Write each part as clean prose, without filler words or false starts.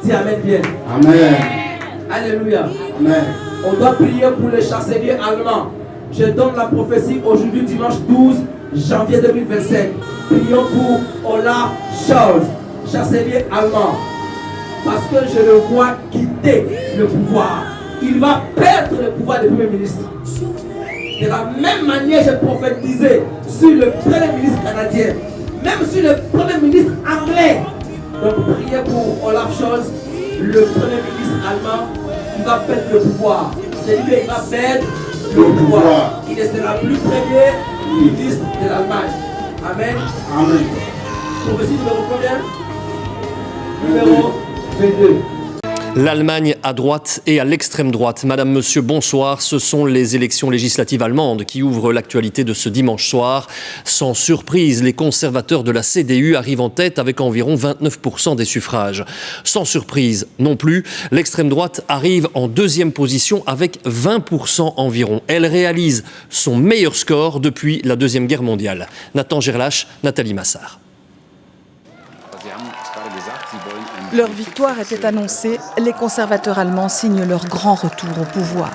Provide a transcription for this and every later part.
Dis Amen bien. Amen. Alléluia. Amen. On doit prier pour les chanceliers allemands. Je donne la prophétie aujourd'hui, dimanche 12 janvier 2025. Prions pour Olaf Scholz, chancelier allemand. Parce que je le vois quitter le pouvoir. Il va perdre le pouvoir de Premier ministre. De la même manière, j'ai prophétisé sur le Premier ministre canadien, même sur le Premier ministre anglais. Donc, priez pour Olaf Scholz, le Premier ministre allemand, qui va perdre le pouvoir. C'est lui qui va perdre le pouvoir. Il ne sera plus Premier ministre de l'Allemagne. Amen. Amen. Prophétie numéro combien? Numéro 22. L'Allemagne à droite et à l'extrême droite. Madame, monsieur, bonsoir. Ce sont les élections législatives allemandes qui ouvrent l'actualité de ce dimanche soir. Sans surprise, les conservateurs de la CDU arrivent en tête avec environ 29% des suffrages. Sans surprise non plus, l'extrême droite arrive en deuxième position avec 20% environ. Elle réalise son meilleur score depuis la Deuxième Guerre mondiale. Nathan Gerlach, Nathalie Massard. Leur victoire était annoncée, les conservateurs allemands signent leur grand retour au pouvoir.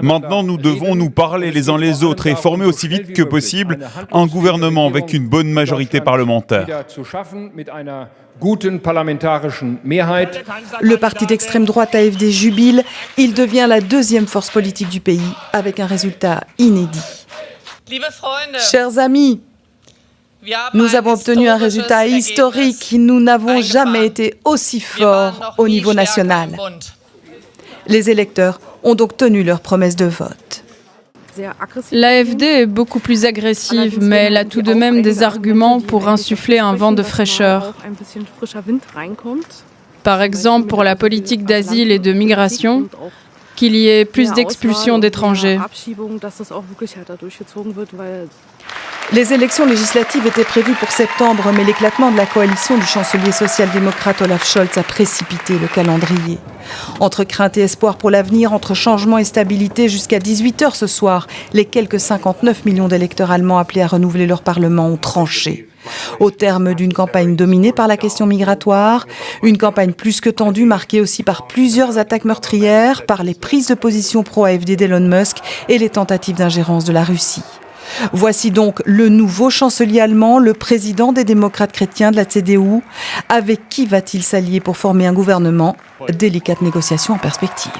Maintenant, nous devons nous parler les uns les autres et former aussi vite que possible un gouvernement avec une bonne majorité parlementaire. Le parti d'extrême droite AfD jubile, il devient la deuxième force politique du pays avec un résultat inédit. Chers amis, nous avons obtenu un résultat historique. Nous n'avons jamais été aussi forts au niveau national. Les électeurs ont donc tenu leur promesse de vote. L'AfD est beaucoup plus agressive, mais elle a tout de même des arguments pour insuffler un vent de fraîcheur. Par exemple, pour la politique d'asile et de migration, qu'il y ait plus d'expulsions d'étrangers. Les élections législatives étaient prévues pour septembre, mais l'éclatement de la coalition du chancelier social-démocrate Olaf Scholz a précipité le calendrier. Entre crainte et espoir pour l'avenir, entre changement et stabilité, jusqu'à 18h ce soir, les quelques 59 millions d'électeurs allemands appelés à renouveler leur parlement ont tranché. Au terme d'une campagne dominée par la question migratoire, une campagne plus que tendue, marquée aussi par plusieurs attaques meurtrières, par les prises de position pro-AfD d'Elon Musk et les tentatives d'ingérence de la Russie. Voici donc le nouveau chancelier allemand, le président des démocrates chrétiens de la CDU. Avec qui va-t-il s'allier pour former un gouvernement? Délicate négociation en perspective.